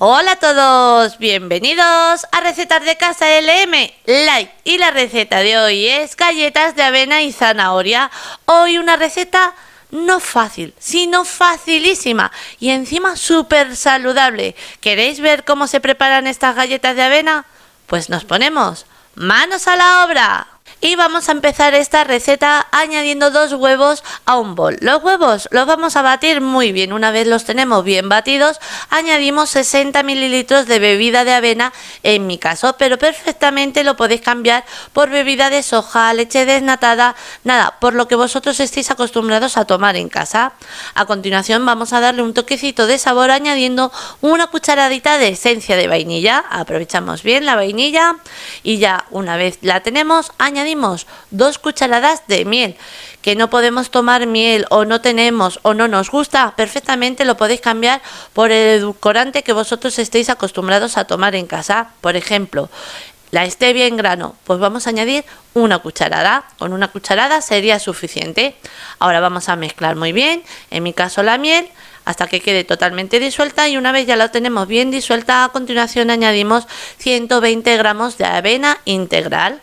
Hola a todos, bienvenidos a Recetas de Casa LM Light y la receta de hoy es galletas de avena y zanahoria. Hoy una receta no fácil, sino facilísima y encima súper saludable. ¿Queréis ver cómo se preparan estas galletas de avena? Pues nos ponemos manos a la obra. Y vamos a empezar esta receta añadiendo 2 huevos a un bol. Los huevos los vamos a batir muy bien. Una vez los tenemos bien batidos, añadimos 60 mililitros de bebida de avena en mi caso, pero perfectamente lo podéis cambiar por bebida de soja, leche desnatada, nada, por lo que vosotros estéis acostumbrados a tomar en casa. A continuación vamos a darle un toquecito de sabor añadiendo una cucharadita de esencia de vainilla. Aprovechamos bien la vainilla y ya una vez la tenemos, añadimos 2 cucharadas de miel. Que no podemos tomar miel o no tenemos o no nos gusta, perfectamente lo podéis cambiar por el edulcorante que vosotros estéis acostumbrados a tomar en casa. Por ejemplo, la stevia en grano, pues vamos a añadir una cucharada. Con una cucharada sería suficiente. Ahora vamos a mezclar muy bien, en mi caso la miel, hasta que quede totalmente disuelta, y una vez ya la tenemos bien disuelta, a continuación añadimos 120 gramos de avena integral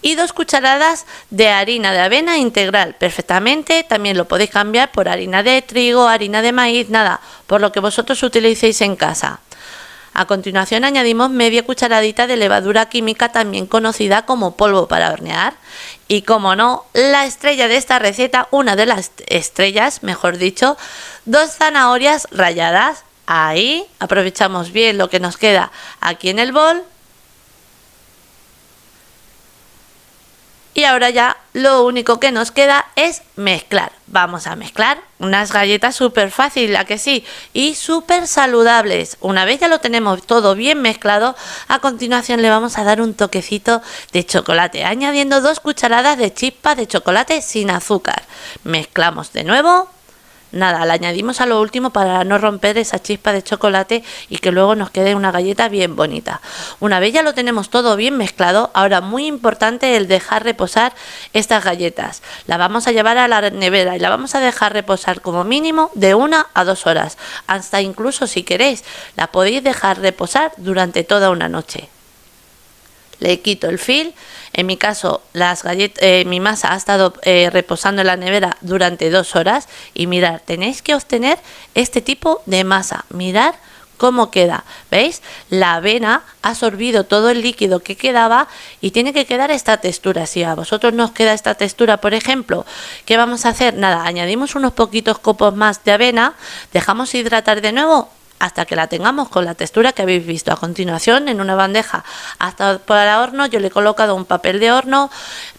y 2 cucharadas de harina de avena integral. Perfectamente, también lo podéis cambiar por harina de trigo, harina de maíz, nada, por lo que vosotros utilicéis en casa. A continuación añadimos media cucharadita de levadura química, también conocida como polvo para hornear. Y como no, la estrella de esta receta, una de las estrellas, mejor dicho, 2 zanahorias ralladas. Ahí aprovechamos bien lo que nos queda aquí en el bol. Y ahora ya lo único que nos queda es mezclar. Vamos a mezclar unas galletas súper fácil, ¿a que sí? Y súper saludables. Una vez ya lo tenemos todo bien mezclado, a continuación le vamos a dar un toquecito de chocolate, añadiendo 2 cucharadas de chispas de chocolate sin azúcar. Mezclamos de nuevo. Nada, la añadimos a lo último para no romper esa chispa de chocolate y que luego nos quede una galleta bien bonita. Una vez ya lo tenemos todo bien mezclado, ahora muy importante el dejar reposar estas galletas. La vamos a llevar a la nevera y la vamos a dejar reposar como mínimo de 1 a 2 horas. Hasta incluso, si queréis, la podéis dejar reposar durante toda una noche. Le quito el fil. En mi caso, mi masa ha estado reposando en la nevera durante 2 horas. Y mirad, tenéis que obtener este tipo de masa. Mirad cómo queda. ¿Veis? La avena ha absorbido todo el líquido que quedaba y tiene que quedar esta textura. Si a vosotros no os queda esta textura, por ejemplo, ¿qué vamos a hacer? Nada, añadimos unos poquitos copos más de avena, dejamos hidratar de nuevo hasta que la tengamos con la textura que habéis visto. A continuación, en una bandeja hasta para horno, yo le he colocado un papel de horno,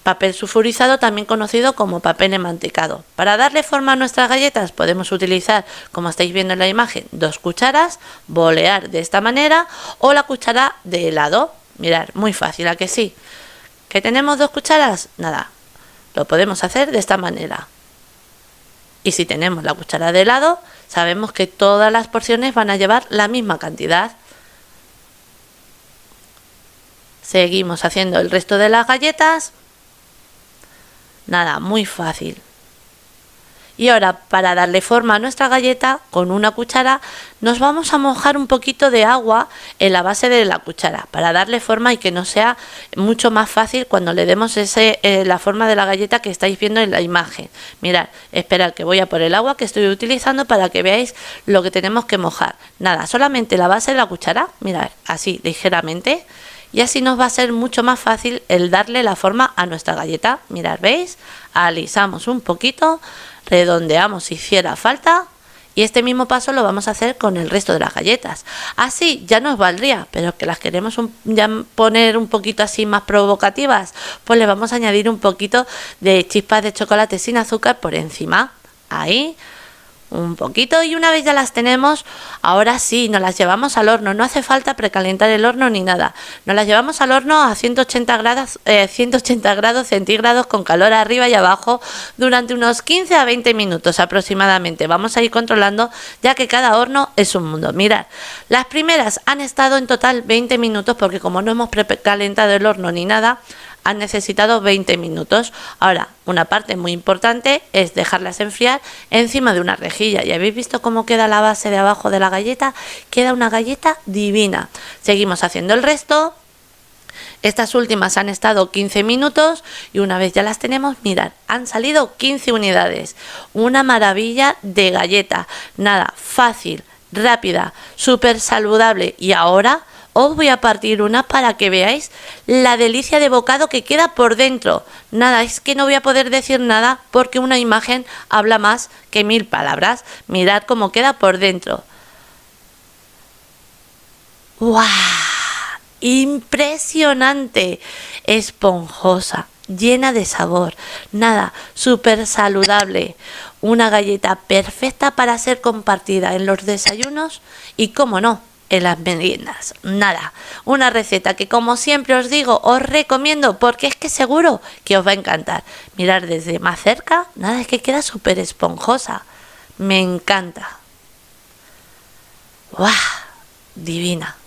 papel sulfurizado, también conocido como papel enmantecado. Para darle forma a nuestras galletas podemos utilizar, como estáis viendo en la imagen, 2 cucharas, bolear de esta manera, o la cuchara de helado. Mirad, muy fácil, ¿a que sí? ¿Que tenemos 2 cucharas? Nada, lo podemos hacer de esta manera. Y si tenemos la cuchara de helado, sabemos que todas las porciones van a llevar la misma cantidad. Seguimos haciendo el resto de las galletas. Nada, muy fácil. Y ahora, para darle forma a nuestra galleta, con una cuchara nos vamos a mojar un poquito de agua en la base de la cuchara para darle forma y que nos sea mucho más fácil cuando le demos la forma de la galleta que estáis viendo en la imagen. Mirad, esperad que voy a por el agua que estoy utilizando para que veáis lo que tenemos que mojar. Nada, solamente la base de la cuchara, mirad, así ligeramente. Y así nos va a ser mucho más fácil el darle la forma a nuestra galleta. Mirad, ¿veis? Alisamos un poquito, redondeamos si hiciera falta. Y este mismo paso lo vamos a hacer con el resto de las galletas. Así ya nos valdría, pero que las queremos ya poner un poquito así más provocativas, pues le vamos a añadir un poquito de chispas de chocolate sin azúcar por encima. Ahí. Un poquito, y una vez ya las tenemos, ahora sí, nos las llevamos al horno. No hace falta precalentar el horno ni nada. Nos las llevamos al horno a 180 grados centígrados con calor arriba y abajo durante unos 15 a 20 minutos aproximadamente. Vamos a ir controlando ya que cada horno es un mundo. Mirad, las primeras han estado en total 20 minutos porque como no hemos precalentado el horno ni nada, han necesitado 20 minutos. Ahora, una parte muy importante es dejarlas enfriar encima de una rejilla. ¿Y habéis visto cómo queda la base de abajo de la galleta? Queda una galleta divina. Seguimos haciendo el resto. Estas últimas han estado 15 minutos y una vez ya las tenemos, mirad, han salido 15 unidades. Una maravilla de galleta. Nada, fácil, rápida, súper saludable. Y ahora os voy a partir una para que veáis la delicia de bocado que queda por dentro. Nada, es que no voy a poder decir nada porque una imagen habla más que 1000 palabras. Mirad cómo queda por dentro. ¡Guau! Impresionante, esponjosa, llena de sabor, nada, súper saludable, una galleta perfecta para ser compartida en los desayunos y, como no, en las meriendas. Nada, una receta que, como siempre os digo, os recomiendo porque es que seguro que os va a encantar. Mirad desde más cerca, nada, es que queda súper esponjosa, me encanta. ¡Guau! Divina.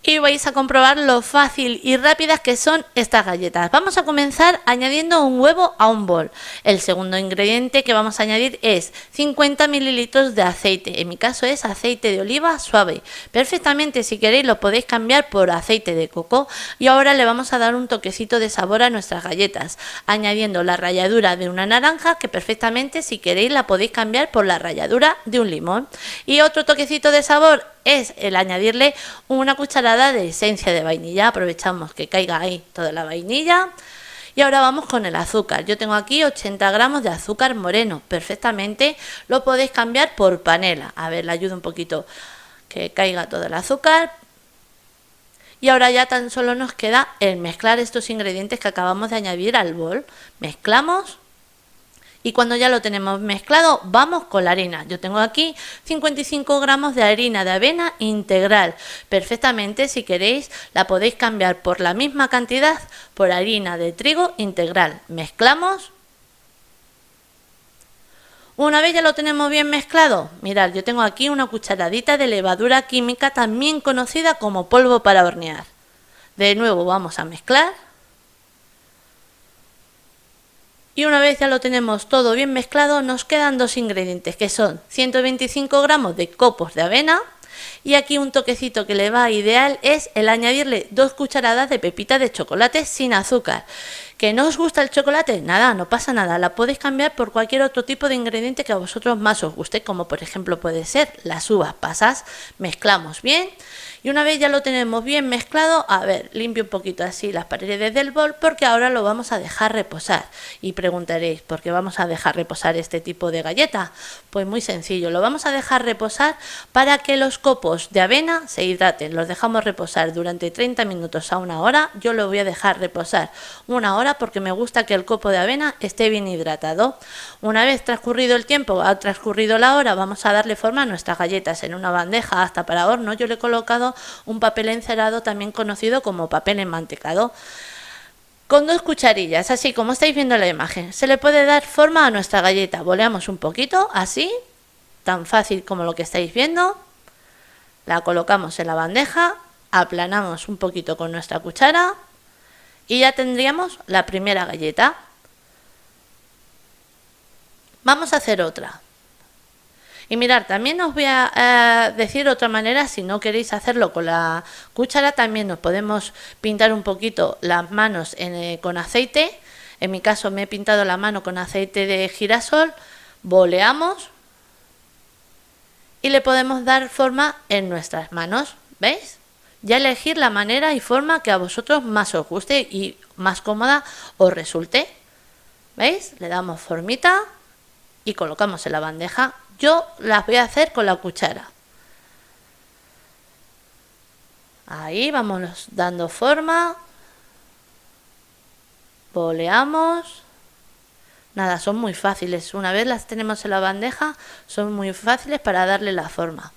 Y vais a comprobar lo fácil y rápidas que son estas galletas. Vamos a comenzar añadiendo un huevo a un bol. El segundo ingrediente que vamos a añadir es 50 mililitros de aceite. En mi caso es aceite de oliva suave. Perfectamente, si queréis, lo podéis cambiar por aceite de coco. Y ahora le vamos a dar un toquecito de sabor a nuestras galletas, añadiendo la ralladura de una naranja, que perfectamente, si queréis, la podéis cambiar por la ralladura de un limón. Y otro toquecito de sabor es el añadirle una cucharada de esencia de vainilla. Aprovechamos que caiga ahí toda la vainilla. Y ahora vamos con el azúcar. Yo tengo aquí 80 gramos de azúcar moreno. Perfectamente lo podéis cambiar por panela. A ver, le ayudo un poquito que caiga todo el azúcar. Y ahora ya tan solo nos queda el mezclar estos ingredientes que acabamos de añadir al bol. Mezclamos. Y cuando ya lo tenemos mezclado, vamos con la harina. Yo tengo aquí 55 gramos de harina de avena integral. Perfectamente, si queréis, la podéis cambiar por la misma cantidad por harina de trigo integral. Mezclamos. Una vez ya lo tenemos bien mezclado, mirad, yo tengo aquí una cucharadita de levadura química, también conocida como polvo para hornear. De nuevo vamos a mezclar. Y una vez ya lo tenemos todo bien mezclado, nos quedan dos ingredientes, que son 125 gramos de copos de avena. Y aquí un toquecito que le va ideal es el añadirle 2 cucharadas de pepita de chocolate sin azúcar. ¿Que no os gusta el chocolate? Nada, no pasa nada, la podéis cambiar por cualquier otro tipo de ingrediente que a vosotros más os guste, como por ejemplo puede ser las uvas pasas. Mezclamos bien. Y una vez ya lo tenemos bien mezclado, a ver, limpio un poquito así las paredes del bol porque ahora lo vamos a dejar reposar. Y preguntaréis, ¿por qué vamos a dejar reposar este tipo de galleta? Pues muy sencillo, lo vamos a dejar reposar para que los copos de avena se hidraten. Los dejamos reposar durante 30 minutos a 1 hora. Yo lo voy a dejar reposar 1 hora porque me gusta que el copo de avena esté bien hidratado. Una vez transcurrido el tiempo, ha transcurrido la hora, vamos a darle forma a nuestras galletas en una bandeja hasta para horno. Yo le he colocado un papel encerado, también conocido como papel enmantecado, con 2 cucharillas, así como estáis viendo en la imagen. Se le puede dar forma a nuestra galleta. Boleamos un poquito, así, tan fácil como lo que estáis viendo. La colocamos en la bandeja, aplanamos un poquito con nuestra cuchara y ya tendríamos la primera galleta. Vamos a hacer otra. Y mirad, también os voy a decir otra manera, si no queréis hacerlo con la cuchara, también nos podemos pintar un poquito las manos con aceite. En mi caso me he pintado la mano con aceite de girasol, boleamos y le podemos dar forma en nuestras manos, ¿veis? Ya elegir la manera y forma que a vosotros más os guste y más cómoda os resulte. ¿Veis? Le damos formita y colocamos en la bandeja. Yo las voy a hacer con la cuchara. Ahí vamos dando forma. Boleamos. Nada, son muy fáciles. Una vez las tenemos en la bandeja, son muy fáciles para darle la forma.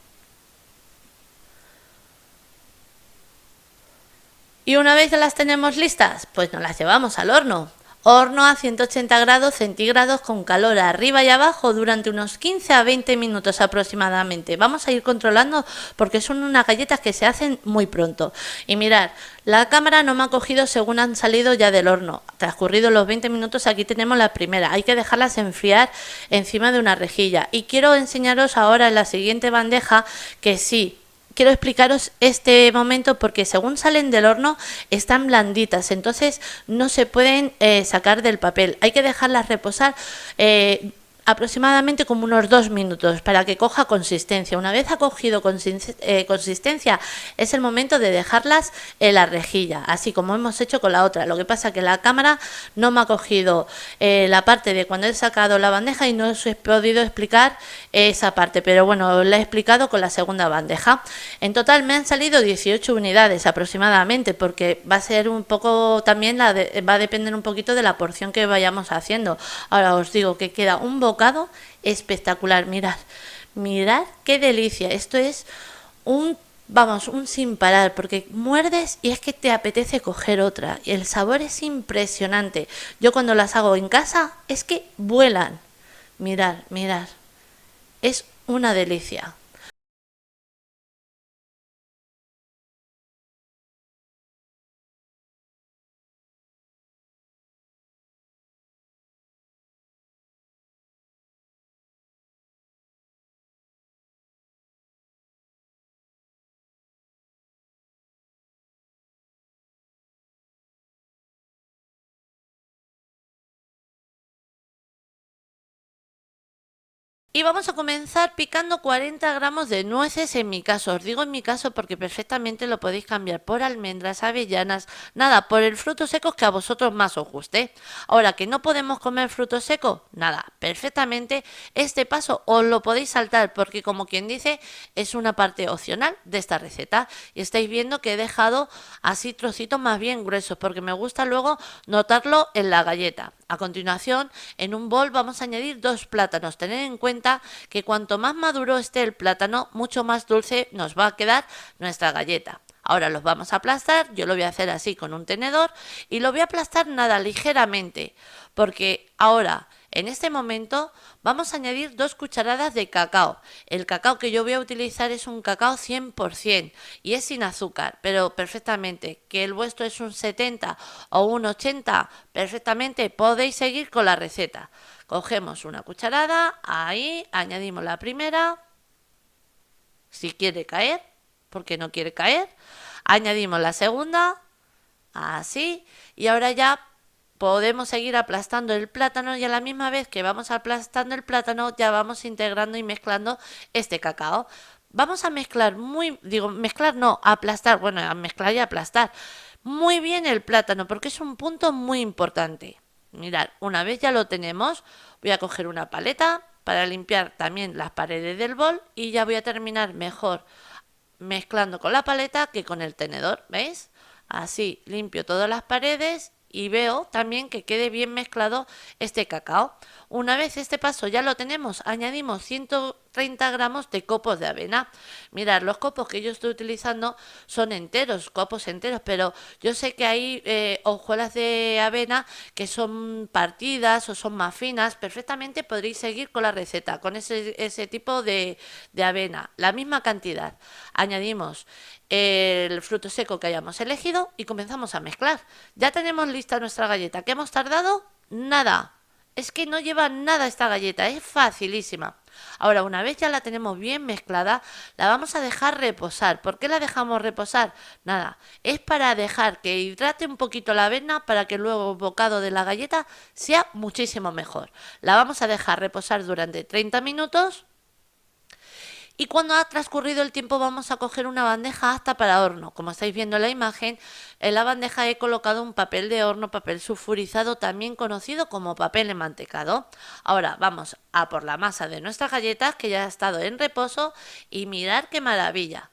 Y una vez que las tenemos listas, pues nos las llevamos al horno. Horno a 180 grados centígrados con calor arriba y abajo durante unos 15 a 20 minutos aproximadamente. Vamos a ir controlando porque son unas galletas que se hacen muy pronto. Y mirad, la cámara no me ha cogido según han salido ya del horno. Transcurridos los 20 minutos, aquí tenemos la primera. Hay que dejarlas enfriar encima de una rejilla. Y quiero enseñaros ahora en la siguiente bandeja que sí, quiero explicaros este momento porque según salen del horno están blanditas, entonces no se pueden sacar del papel. Hay que dejarlas reposar aproximadamente como unos 2 minutos para que coja consistencia. Una vez ha cogido consistencia, es el momento de dejarlas en la rejilla, así como hemos hecho con la otra. Lo que pasa que la cámara no me ha cogido la parte de cuando he sacado la bandeja y no os he podido explicar esa parte, pero bueno, la he explicado con la segunda bandeja. En total me han salido 18 unidades aproximadamente, porque va a ser un poco también va a depender un poquito de la porción que vayamos haciendo. Ahora os digo que queda un bocado espectacular. Mirad, mirad qué delicia. Esto es un, vamos, un sin parar, porque muerdes y es que te apetece coger otra. Y el sabor es impresionante. Yo cuando las hago en casa es que vuelan. Mirad, mirad. Es una delicia. Y vamos a comenzar picando 40 gramos de nueces en mi caso. Os digo en mi caso porque perfectamente lo podéis cambiar por almendras, avellanas, nada, por el fruto seco que a vosotros más os guste. Ahora que no podemos comer fruto seco, nada, perfectamente este paso os lo podéis saltar porque como quien dice es una parte opcional de esta receta. Y estáis viendo que he dejado así trocitos más bien gruesos porque me gusta luego notarlo en la galleta. A continuación, en un bol vamos a añadir 2 plátanos. Tened en cuenta que cuanto más maduro esté el plátano, mucho más dulce nos va a quedar nuestra galleta. Ahora los vamos a aplastar, yo lo voy a hacer así con un tenedor y lo voy a aplastar nada ligeramente, porque ahora en este momento vamos a añadir 2 cucharadas de cacao. El cacao que yo voy a utilizar es un cacao 100% y es sin azúcar, pero perfectamente. Que el vuestro es un 70 o un 80, perfectamente podéis seguir con la receta. Cogemos una cucharada, ahí añadimos la primera, si quiere caer, porque no quiere caer. Añadimos la segunda, así, y ahora ya podemos seguir aplastando el plátano y a la misma vez que vamos aplastando el plátano ya vamos integrando y mezclando este cacao. Vamos a mezclar mezclar no, aplastar, bueno, a mezclar y aplastar muy bien el plátano porque es un punto muy importante. Mirad, una vez ya lo tenemos, voy a coger una paleta para limpiar también las paredes del bol y ya voy a terminar mejor mezclando con la paleta que con el tenedor, ¿veis? Así limpio todas las paredes y veo también que quede bien mezclado este cacao. Una vez este paso ya lo tenemos, añadimos 130 gramos de copos de avena. Mirad, los copos que yo estoy utilizando son enteros, copos enteros, pero yo sé que hay hojuelas de avena que son partidas o son más finas. Perfectamente podréis seguir con la receta, con ese tipo de avena, la misma cantidad. Añadimos el fruto seco que hayamos elegido y comenzamos a mezclar. Ya tenemos lista nuestra galleta. ¿Qué hemos tardado? Nada. Es que no lleva nada esta galleta, es facilísima. Ahora, una vez ya la tenemos bien mezclada, la vamos a dejar reposar. ¿Por qué la dejamos reposar? Nada, es para dejar que hidrate un poquito la avena para que luego el bocado de la galleta sea muchísimo mejor. La vamos a dejar reposar durante 30 minutos. Y cuando ha transcurrido el tiempo vamos a coger una bandeja apta para horno. Como estáis viendo en la imagen, en la bandeja he colocado un papel de horno, papel sulfurizado, también conocido como papel enmantecado. Ahora vamos a por la masa de nuestras galletas que ya ha estado en reposo y mirad qué maravilla.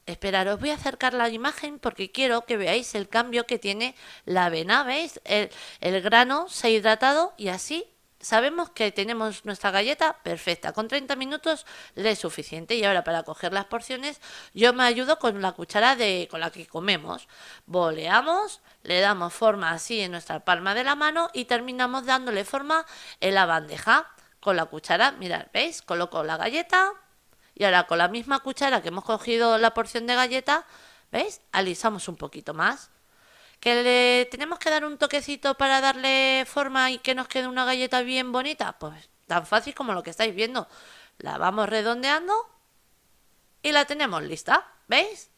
Esperad, os voy a acercar la imagen porque quiero que veáis el cambio que tiene la avena. ¿Veis? El grano se ha hidratado y así sabemos que tenemos nuestra galleta perfecta. Con 30 minutos le es suficiente. Y ahora para coger las porciones yo me ayudo con la cuchara con la que comemos. Boleamos, le damos forma así en nuestra palma de la mano y terminamos dándole forma en la bandeja. Con la cuchara, mirad, ¿veis? Coloco la galleta y ahora con la misma cuchara que hemos cogido la porción de galleta, ¿veis? Alisamos un poquito más. ¿Que le tenemos que dar un toquecito para darle forma y que nos quede una galleta bien bonita? Pues tan fácil como lo que estáis viendo. La vamos redondeando y la tenemos lista, ¿veis?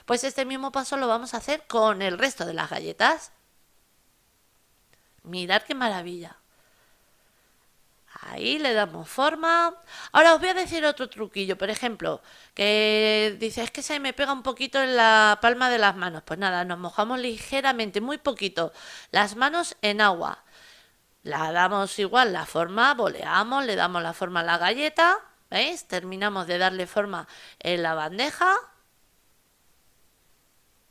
Pues este mismo paso lo vamos a hacer con el resto de las galletas. Mirad qué maravilla. Ahí le damos forma. Ahora os voy a decir otro truquillo, por ejemplo, que dice, es que se me pega un poquito en la palma de las manos. Pues nada, nos mojamos ligeramente, muy poquito, las manos en agua. La damos igual la forma, boleamos, le damos la forma a la galleta, ¿veis? Terminamos de darle forma en la bandeja.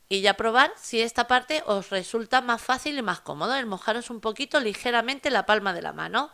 Y ya probar si esta parte os resulta más fácil y más cómodo, el mojaros un poquito ligeramente la palma de la mano.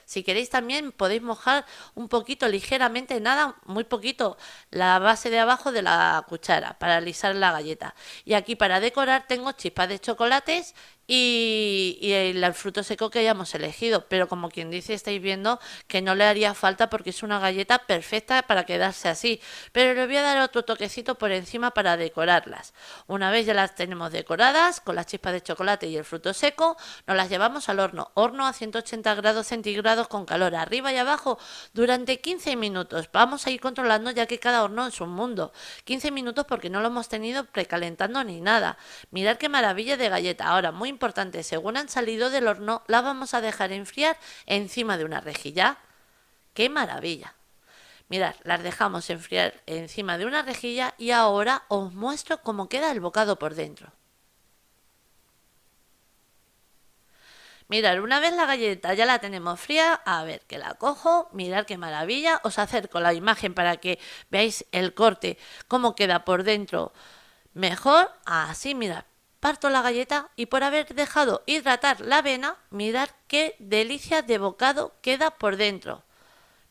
Si queréis también podéis mojar un poquito ligeramente, nada, muy poquito, la base de abajo de la cuchara para alisar la galleta. Y aquí para decorar tengo chispas de chocolates y el fruto seco que hayamos elegido. Pero como quien dice, estáis viendo que no le haría falta porque es una galleta perfecta para quedarse así. Pero le voy a dar otro toquecito por encima para decorarlas. Una vez ya las tenemos decoradas con las chispas de chocolate y el fruto seco, nos las llevamos al horno. Horno a 180 grados centígrados con calor arriba y abajo durante 15 minutos. Vamos a ir controlando ya que cada horno es un mundo. 15 minutos porque no lo hemos tenido precalentando ni nada. Mirad qué maravilla de galleta. Ahora, muy importante, según han salido del horno, las vamos a dejar enfriar encima de una rejilla. ¡Qué maravilla! Mirad, las dejamos enfriar encima de una rejilla y ahora os muestro cómo queda el bocado por dentro. Mirad, una vez la galleta ya la tenemos fría, a ver, que la cojo, mirad qué maravilla, os acerco la imagen para que veáis el corte, cómo queda por dentro mejor, así, mirad, parto la galleta y por haber dejado hidratar la avena, mirad qué delicia de bocado queda por dentro.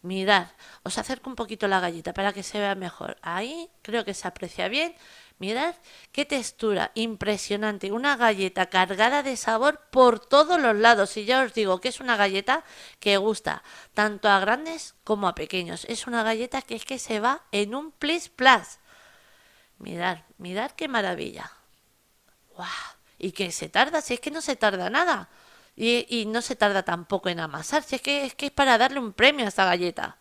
Mirad, os acerco un poquito la galleta para que se vea mejor. Ahí creo que se aprecia bien. Mirad qué textura impresionante. Una galleta cargada de sabor por todos los lados. Y ya os digo que es una galleta que gusta tanto a grandes como a pequeños. Es una galleta que es que se va en un plis plas. Mirad, mirad qué maravilla. ¡Guau! Y que se tarda, si es que no se tarda nada. Y no se tarda tampoco en amasar, si es que es para darle un premio a esta galleta.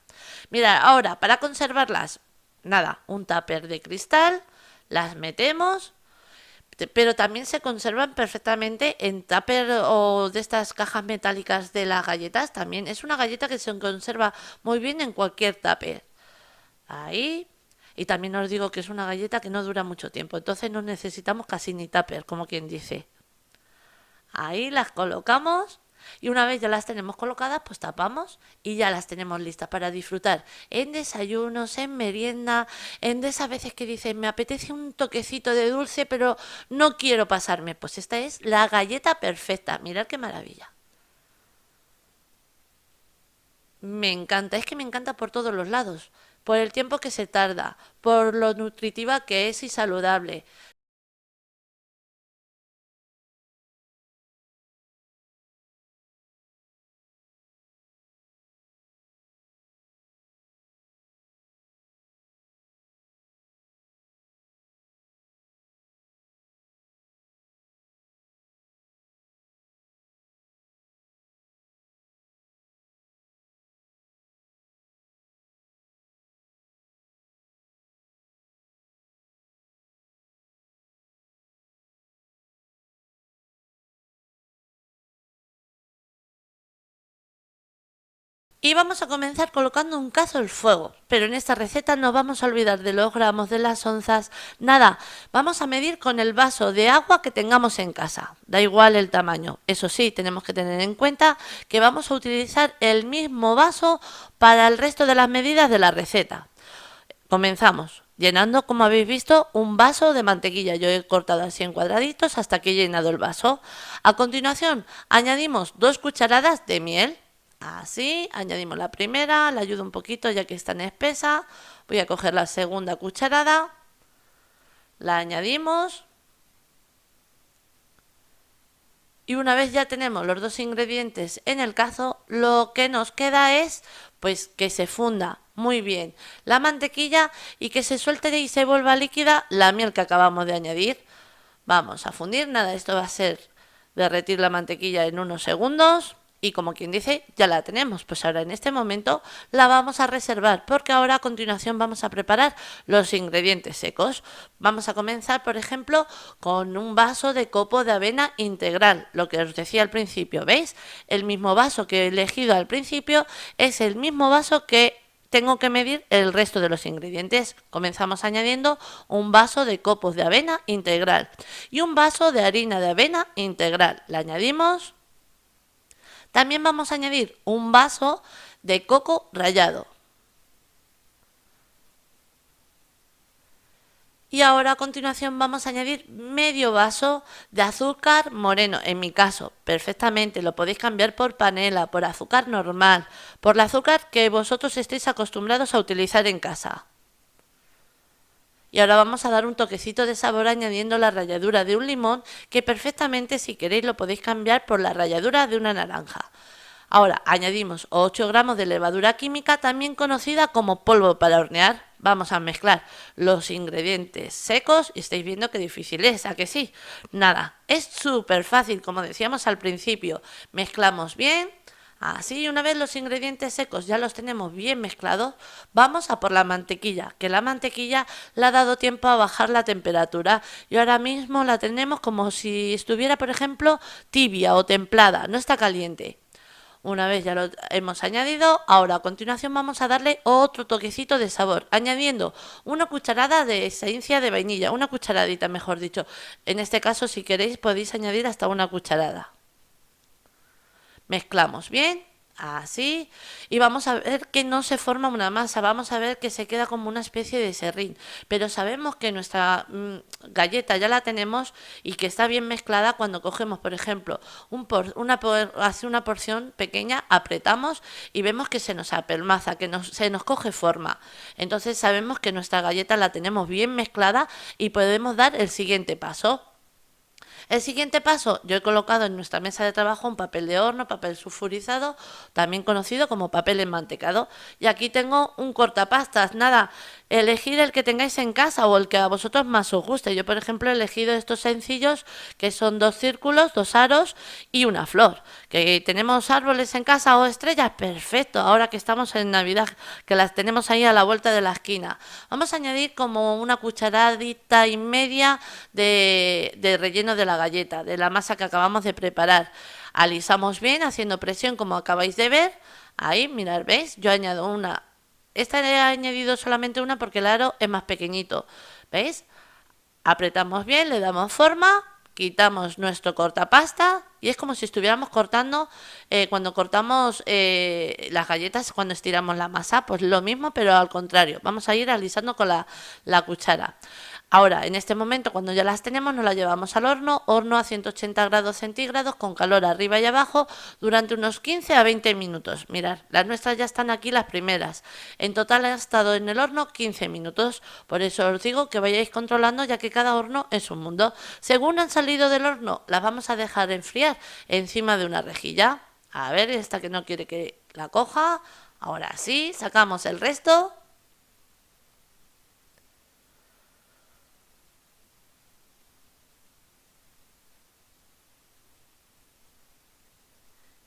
Mira, ahora, para conservarlas, nada, un tupper de cristal, las metemos, pero también se conservan perfectamente en tupper o de estas cajas metálicas de las galletas. También es una galleta que se conserva muy bien en cualquier tupper. Ahí. Y también os digo que es una galleta que no dura mucho tiempo, entonces no necesitamos casi ni tupper, como quien dice. Ahí las colocamos y una vez ya las tenemos colocadas, pues tapamos y ya las tenemos listas para disfrutar en desayunos, en merienda, en de esas veces que dices, me apetece un toquecito de dulce, pero no quiero pasarme. Pues esta es la galleta perfecta. Mirad qué maravilla. Me encanta, es que me encanta por todos los lados, por el tiempo que se tarda, por lo nutritiva que es y saludable. Y vamos a comenzar colocando un cazo al fuego, pero en esta receta no vamos a olvidar de los gramos, de las onzas, nada, vamos a medir con el vaso de agua que tengamos en casa, da igual el tamaño, eso sí, tenemos que tener en cuenta que vamos a utilizar el mismo vaso para el resto de las medidas de la receta. Comenzamos llenando, como habéis visto, un vaso de mantequilla. Yo he cortado así en cuadraditos hasta que he llenado el vaso. A continuación, añadimos 2 cucharadas de miel. Así, añadimos la primera, la ayudo un poquito ya que es tan espesa. Voy a coger la segunda cucharada, la añadimos. Y una vez ya tenemos los dos ingredientes en el cazo, lo que nos queda es pues que se funda muy bien la mantequilla y que se suelte y se vuelva líquida la miel que acabamos de añadir. Vamos a fundir, nada, esto va a ser derretir la mantequilla en unos segundos. Y como quien dice, ya la tenemos. Pues ahora en este momento la vamos a reservar porque ahora a continuación vamos a preparar los ingredientes secos. Vamos a comenzar, por ejemplo, con un vaso de copo de avena integral. Lo que os decía al principio, ¿veis? El mismo vaso que he elegido al principio es el mismo vaso que tengo que medir el resto de los ingredientes. Comenzamos añadiendo un vaso de copos de avena integral y un vaso de harina de avena integral. Le añadimos. También vamos a añadir un vaso de coco rallado. Y ahora a continuación vamos a añadir medio vaso de azúcar moreno. En mi caso, perfectamente, lo podéis cambiar por panela, por azúcar normal, por el azúcar que vosotros estéis acostumbrados a utilizar en casa. Y ahora vamos a dar un toquecito de sabor añadiendo la ralladura de un limón, que perfectamente si queréis lo podéis cambiar por la ralladura de una naranja. Ahora añadimos 8 gramos de levadura química, también conocida como polvo para hornear. Vamos a mezclar los ingredientes secos y estáis viendo qué difícil es, ¿a que sí? Nada, es súper fácil, como decíamos al principio. Mezclamos bien. Así, una vez los ingredientes secos ya los tenemos bien mezclados, vamos a por la mantequilla, que la mantequilla le ha dado tiempo a bajar la temperatura y ahora mismo la tenemos como si estuviera, por ejemplo, tibia o templada, no está caliente. Una vez ya lo hemos añadido, ahora a continuación vamos a darle otro toquecito de sabor, añadiendo una cucharada de esencia de vainilla, una cucharadita mejor dicho. En este caso, si queréis, podéis añadir hasta una cucharada. Mezclamos bien, así, y vamos a ver que no se forma una masa, vamos a ver que se queda como una especie de serrín, pero sabemos que nuestra galleta ya la tenemos y que está bien mezclada cuando cogemos, por ejemplo, una porción pequeña, apretamos y vemos que se nos apelmaza, que se nos coge forma. Entonces sabemos que nuestra galleta la tenemos bien mezclada y podemos dar el siguiente paso. El siguiente paso, yo he colocado en nuestra mesa de trabajo un papel de horno, papel sulfurizado, también conocido como papel enmantecado. Y aquí tengo un cortapastas, nada, elegir el que tengáis en casa o el que a vosotros más os guste. Yo, por ejemplo, he elegido estos sencillos que son 2 círculos, 2 aros y una flor. Que tenemos árboles en casa o estrellas, perfecto. Ahora que estamos en Navidad, que las tenemos ahí a la vuelta de la esquina. Vamos a añadir como una cucharadita y media de relleno de la galleta, de la masa que acabamos de preparar. Alisamos bien haciendo presión como acabáis de ver. Ahí, mirad, ¿veis? Yo añado una. Esta le he añadido solamente una porque el aro es más pequeñito. ¿Veis? Apretamos bien, le damos forma, quitamos nuestro cortapasta y es como si estuviéramos cortando cuando cortamos las galletas, cuando estiramos la masa, pues lo mismo pero al contrario. Vamos a ir alisando con la cuchara. Ahora, en este momento, cuando ya las tenemos, nos las llevamos al horno, horno a 180 grados centígrados, con calor arriba y abajo, durante unos 15 a 20 minutos. Mirad, las nuestras ya están aquí las primeras. En total han estado en el horno 15 minutos. Por eso os digo que vayáis controlando, ya que cada horno es un mundo. Según han salido del horno, las vamos a dejar enfriar encima de una rejilla. A ver, esta que no quiere que la coja. Ahora sí, sacamos el resto.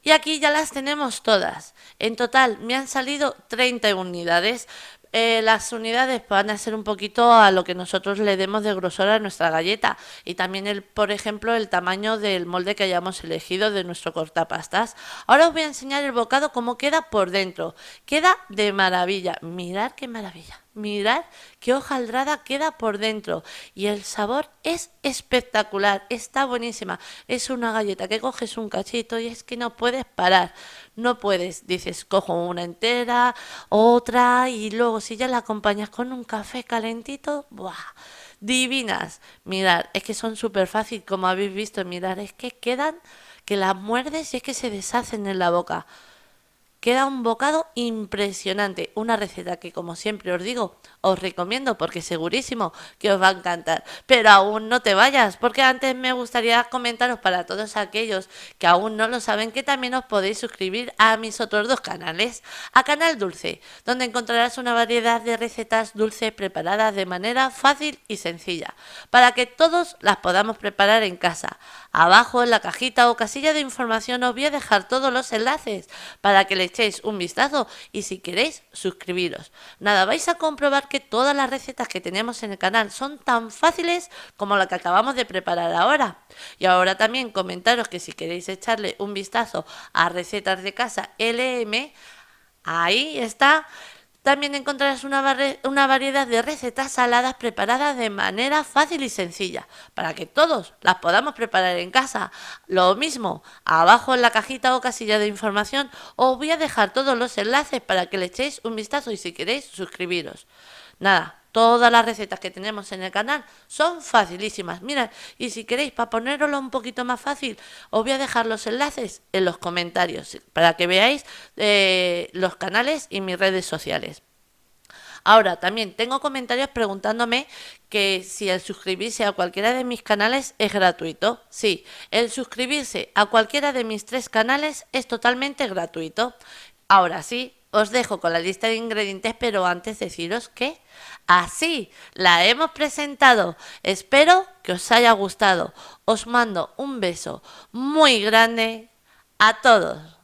Y aquí ya las tenemos todas. En total me han salido 30 unidades. Las unidades van a ser un poquito a lo que nosotros le demos de grosor a nuestra galleta y también por ejemplo, el tamaño del molde que hayamos elegido de nuestro cortapastas. Ahora os voy a enseñar el bocado cómo queda por dentro. Queda de maravilla. Mirad qué maravilla. Mirad qué hojaldrada queda por dentro y el sabor es espectacular, está buenísima. Es una galleta que coges un cachito y es que no puedes parar, no puedes. Dices, cojo una entera, otra y luego si ya la acompañas con un café calentito, ¡buah! Divinas. Mirad, es que son súper fácil, como habéis visto, mirad, es que quedan, que las muerdes y es que se deshacen en la boca. queda un bocado impresionante. Una receta que, como siempre os digo, os recomiendo porque segurísimo que os va a encantar. Pero aún no te vayas, porque antes me gustaría comentaros para todos aquellos que aún no lo saben que también os podéis suscribir a mis otros dos canales. A Canal Dulce, donde encontrarás una variedad de recetas dulces preparadas de manera fácil y sencilla, para que todos las podamos preparar en casa. Abajo en la cajita o casilla de información os voy a dejar todos los enlaces para que le echéis un vistazo y si queréis suscribiros. Nada, vais a comprobar que todas las recetas que tenemos en el canal son tan fáciles como la que acabamos de preparar ahora. Y ahora también comentaros que si queréis echarle un vistazo a recetas de casa LM, ahí está. También encontrarás una variedad de recetas saladas preparadas de manera fácil y sencilla, para que todos las podamos preparar en casa. Lo mismo, abajo en la cajita o casilla de información os voy a dejar todos los enlaces para que le echéis un vistazo y si queréis suscribiros. Nada, todas las recetas que tenemos en el canal son facilísimas. Mirad, y si queréis, para ponéroslo un poquito más fácil, os voy a dejar los enlaces en los comentarios para que veáis los canales y mis redes sociales. Ahora, también tengo comentarios preguntándome que si el suscribirse a cualquiera de mis canales es gratuito. Sí, el suscribirse a cualquiera de mis 3 canales es totalmente gratuito. Ahora sí, os dejo con la lista de ingredientes, pero antes deciros que así la hemos presentado. Espero que os haya gustado. Os mando un beso muy grande a todos.